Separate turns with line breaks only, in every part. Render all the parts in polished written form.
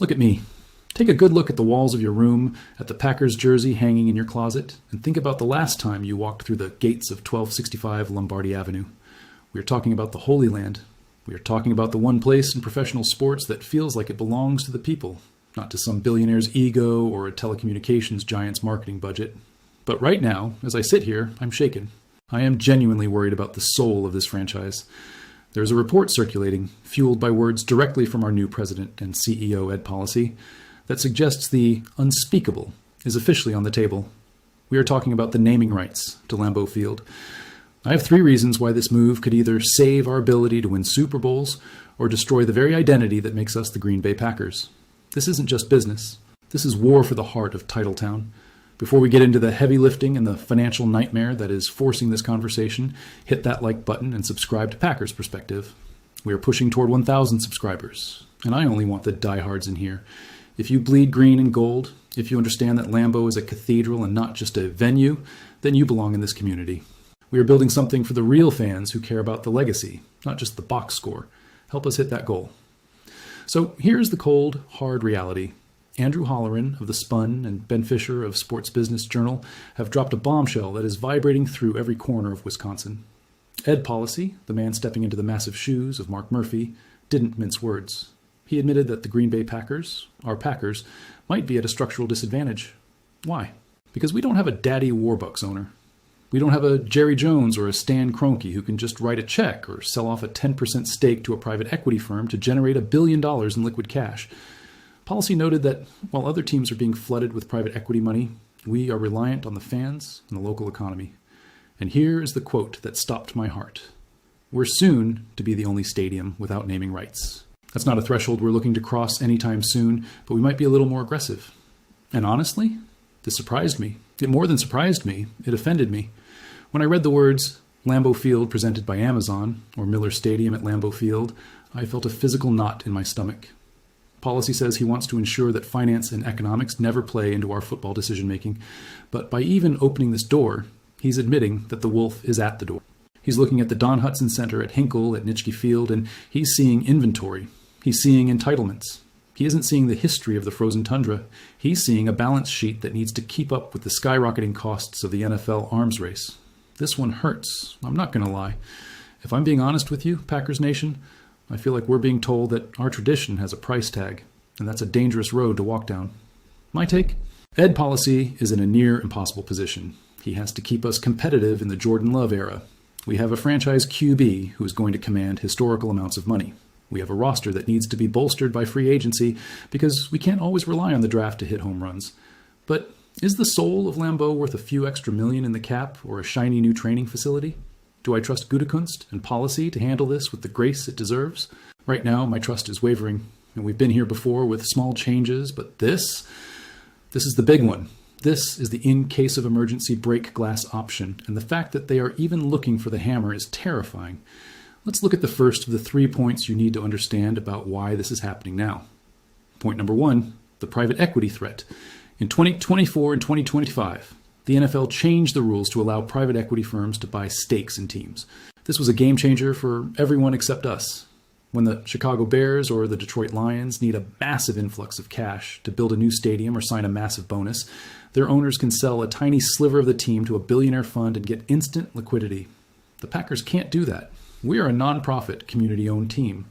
Look at me. Take a good look at the walls of your room, at the Packers jersey hanging in your closet, and think about the last time you walked through the gates of 1265 Lombardy Avenue. We are talking about the Holy Land. We are talking about the one place in professional sports that feels like it belongs to the people, not to some billionaire's ego or a telecommunications giant's marketing budget. But right now, as I sit here, I'm shaken. I am genuinely worried about the soul of this franchise. There's a report circulating, fueled by words directly from our new president and CEO, Ed Policy, that suggests the unspeakable is officially on the table. We are talking about the naming rights to Lambeau Field. I have 3 reasons why this move could either save our ability to win Super Bowls or destroy the very identity that makes us the Green Bay Packers. This isn't just business. This is war for the heart of Titletown. Before we get into the heavy lifting and the financial nightmare that is forcing this conversation, hit that like button and subscribe to Packers Perspective. We are pushing toward 1,000 subscribers, and I only want the diehards in here. If you bleed green and gold, if you understand that Lambeau is a cathedral and not just a venue, then you belong in this community. We are building something for the real fans who care about the legacy, not just the box score. Help us hit that goal. So here's the cold, hard reality. Andrew Holleran of The Spun and Ben Fisher of Sports Business Journal have dropped a bombshell that is vibrating through every corner of Wisconsin. Ed Policy, the man stepping into the massive shoes of Mark Murphy, didn't mince words. He admitted that the Green Bay Packers, our Packers, might be at a structural disadvantage. Why? Because we don't have a Daddy Warbucks owner. We don't have a Jerry Jones or a Stan Kroenke who can just write a check or sell off a 10% stake to a private equity firm to generate $1 billion in liquid cash. Policy noted that while other teams are being flooded with private equity money, we are reliant on the fans and the local economy. And here is the quote that stopped my heart. We're soon to be the only stadium without naming rights. That's not a threshold we're looking to cross anytime soon, but we might be a little more aggressive. And honestly, this surprised me. It more than surprised me, it offended me. When I read the words, Lambeau Field presented by Amazon, or Miller Stadium at Lambeau Field, I felt a physical knot in my stomach. Policy says he wants to ensure that finance and economics never play into our football decision-making, but by even opening this door, he's admitting that the wolf is at the door. He's looking at the Don Hutson Center at Hinkle at Nitschke Field, and he's seeing inventory. He's seeing entitlements. He isn't seeing the history of the frozen tundra. He's seeing a balance sheet that needs to keep up with the skyrocketing costs of the NFL arms race. This one hurts. I'm not going to lie. If I'm being honest with you, Packers Nation, I feel like we're being told that our tradition has a price tag, and that's a dangerous road to walk down. My take? Ed Policy is in a near impossible position. He has to keep us competitive in the Jordan Love era. We have a franchise QB who is going to command historical amounts of money. We have a roster that needs to be bolstered by free agency because we can't always rely on the draft to hit home runs. But is the soul of Lambeau worth a few extra million in the cap or a shiny new training facility? Do I trust Gutekunst and Policy to handle this with the grace it deserves? Right now, my trust is wavering, and we've been here before with small changes, but this is the big one. This is the in-case of emergency break glass option, and the fact that they are even looking for the hammer is terrifying. Let's look at the first of the 3 points you need to understand about why this is happening now. Point number 1, the private equity threat. In 2024 and 2025, the NFL changed the rules to allow private equity firms to buy stakes in teams. This was a game changer for everyone except us. When the Chicago Bears or the Detroit Lions need a massive influx of cash to build a new stadium or sign a massive bonus, their owners can sell a tiny sliver of the team to a billionaire fund and get instant liquidity. The Packers can't do that. We are a nonprofit, community-owned team.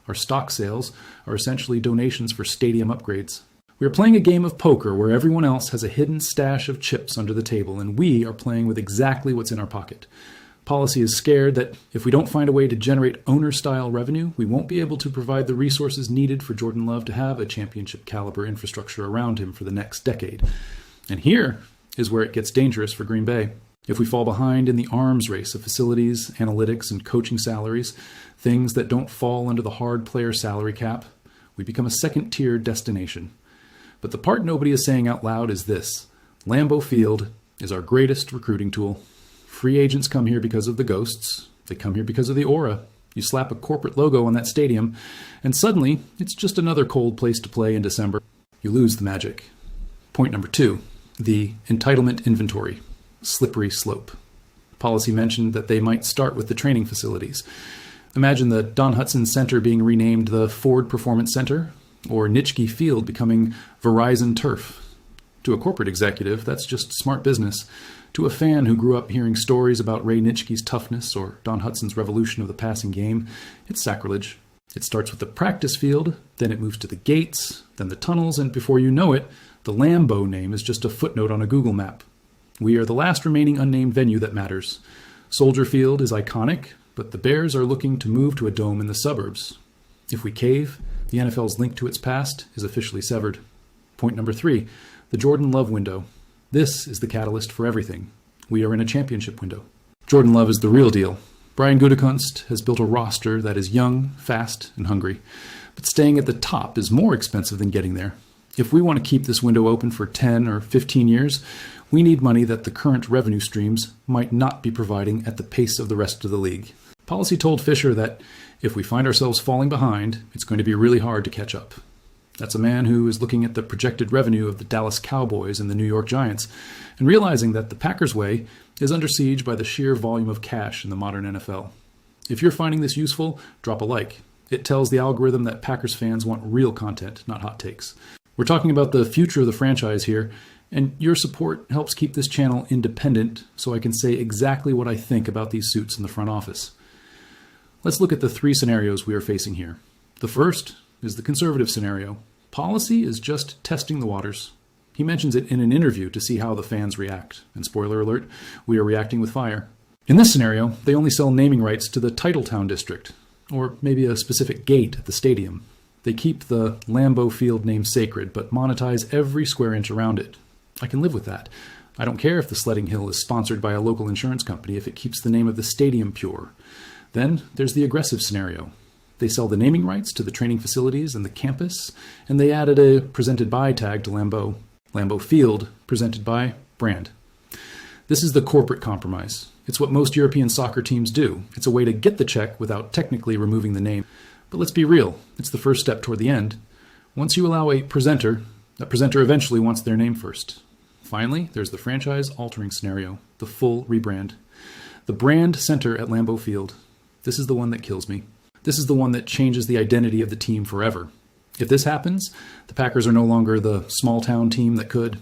Our stock sales are essentially donations for stadium upgrades. We are playing a game of poker where everyone else has a hidden stash of chips under the table, and we are playing with exactly what's in our pocket. Policy is scared that if we don't find a way to generate owner-style revenue, we won't be able to provide the resources needed for Jordan Love to have a championship-caliber infrastructure around him for the next decade. And here is where it gets dangerous for Green Bay. If we fall behind in the arms race of facilities, analytics, and coaching salaries, things that don't fall under the hard player salary cap, we become a second-tier destination. But the part nobody is saying out loud is this: Lambeau Field is our greatest recruiting tool. Free agents come here because of the ghosts. They come here because of the aura. You slap a corporate logo on that stadium, and suddenly it's just another cold place to play in December. You lose the magic. Point number 2, the entitlement inventory. Slippery slope. Policy mentioned that they might start with the training facilities. Imagine the Don Hutson Center being renamed the Ford Performance Center, or Nitschke Field becoming Verizon Turf. To a corporate executive, that's just smart business. To a fan who grew up hearing stories about Ray Nitschke's toughness or Don Hudson's revolution of the passing game, it's sacrilege. It starts with the practice field, then it moves to the gates, then the tunnels, and before you know it, the Lambeau name is just a footnote on a Google map. We are the last remaining unnamed venue that matters. Soldier Field is iconic, but the Bears are looking to move to a dome in the suburbs. If we cave, the NFL's link to its past is officially severed. Point number 3, the Jordan Love window. This is the catalyst for everything. We are in a championship window. Jordan Love is the real deal. Brian Gutekunst has built a roster that is young, fast, and hungry. But staying at the top is more expensive than getting there. If we want to keep this window open for 10 or 15 years, we need money that the current revenue streams might not be providing at the pace of the rest of the league. Policy told Fisher that if we find ourselves falling behind, it's going to be really hard to catch up. That's a man who is looking at the projected revenue of the Dallas Cowboys and the New York Giants and realizing that the Packers way is under siege by the sheer volume of cash in the modern NFL. If you're finding this useful, drop a like. It tells the algorithm that Packers fans want real content, not hot takes. We're talking about the future of the franchise here, and your support helps keep this channel independent so I can say exactly what I think about these suits in the front office. Let's look at the 3 scenarios we are facing here. The first is the conservative scenario. Policy is just testing the waters. He mentions it in an interview to see how the fans react. And spoiler alert, we are reacting with fire. In this scenario, they only sell naming rights to the Titletown district, or maybe a specific gate at the stadium. They keep the Lambeau Field name sacred, but monetize every square inch around it. I can live with that. I don't care if the sledding hill is sponsored by a local insurance company if it keeps the name of the stadium pure. Then there's the aggressive scenario. They sell the naming rights to the training facilities and the campus, and they added a presented by tag to Lambeau. Lambeau Field, presented by brand. This is the corporate compromise. It's what most European soccer teams do. It's a way to get the check without technically removing the name. But let's be real, it's the first step toward the end. Once you allow a presenter, that presenter eventually wants their name first. Finally, there's the franchise-altering scenario, the full rebrand. The brand center at Lambeau Field. This is the one that kills me. This is the one that changes the identity of the team forever. If this happens, the Packers are no longer the small-town team that could.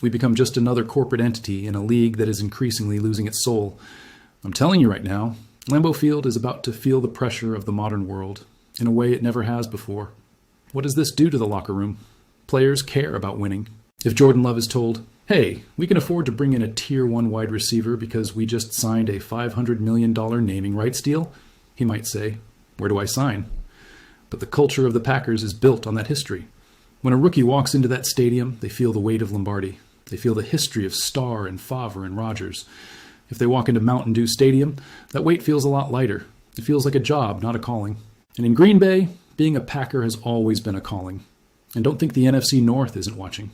We become just another corporate entity in a league that is increasingly losing its soul. I'm telling you right now, Lambeau Field is about to feel the pressure of the modern world in a way it never has before. What does this do to the locker room? Players care about winning. If Jordan Love is told, hey, we can afford to bring in a Tier 1 wide receiver because we just signed a $500 million naming rights deal, he might say, where do I sign? But the culture of the Packers is built on that history. When a rookie walks into that stadium, they feel the weight of Lombardi. They feel the history of Starr and Favre and Rodgers. If they walk into Mountain Dew Stadium, that weight feels a lot lighter. It feels like a job, not a calling. And in Green Bay, being a Packer has always been a calling. And don't think the NFC North isn't watching.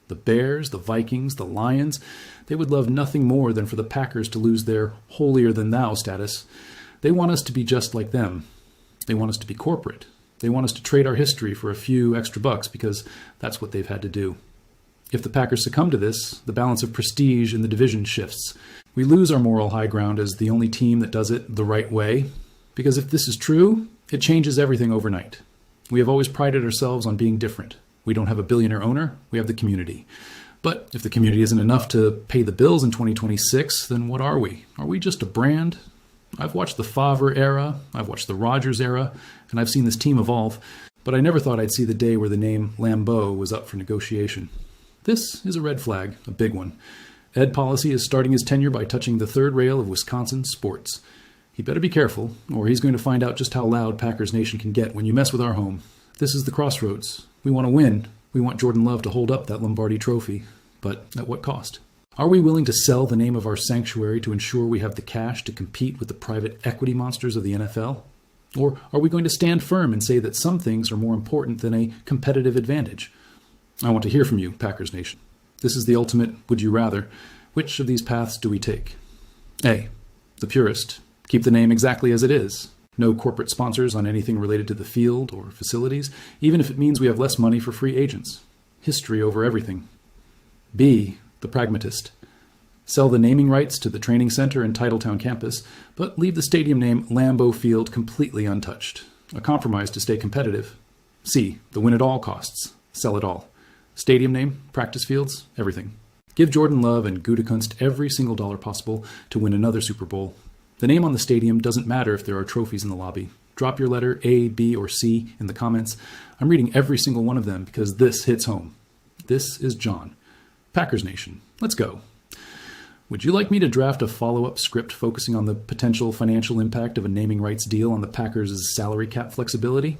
The Bears, the Vikings, the Lions, they would love nothing more than for the Packers to lose their holier-than-thou status. They want us to be just like them. They want us to be corporate. They want us to trade our history for a few extra bucks because that's what they've had to do. If the Packers succumb to this, the balance of prestige in the division shifts. We lose our moral high ground as the only team that does it the right way. Because if this is true, it changes everything overnight. We have always prided ourselves on being different. We don't have a billionaire owner, we have the community. But if the community isn't enough to pay the bills in 2026, then what are we? Are we just a brand? I've watched the Favre era, I've watched the Rodgers era, and I've seen this team evolve, but I never thought I'd see the day where the name Lambeau was up for negotiation. This is a red flag, a big one. Ed Policy is starting his tenure by touching the third rail of Wisconsin sports. He better be careful, or he's going to find out just how loud Packers Nation can get when you mess with our home. This is the crossroads. We want to win. We want Jordan Love to hold up that Lombardi trophy. But at what cost? Are we willing to sell the name of our sanctuary to ensure we have the cash to compete with the private equity monsters of the NFL? Or are we going to stand firm and say that some things are more important than a competitive advantage? I want to hear from you, Packers Nation. This is the ultimate would you rather. Which of these paths do we take? A, the purist. Keep the name exactly as it is. No corporate sponsors on anything related to the field or facilities, even if it means we have less money for free agents. History over everything. B, the pragmatist. Sell the naming rights to the training center and Titletown campus, but leave the stadium name Lambeau Field completely untouched. A compromise to stay competitive. C, the win at all costs. Sell it all. Stadium name, practice fields, everything. Give Jordan Love and Gutekunst every single dollar possible to win another Super Bowl. The name on the stadium doesn't matter if there are trophies in the lobby. Drop your letter A, B, or C in the comments. I'm reading every single one of them because this hits home. This is John. Packers Nation, let's go. Would you like me to draft a follow-up script focusing on the potential financial impact of a naming rights deal on the Packers' salary cap flexibility?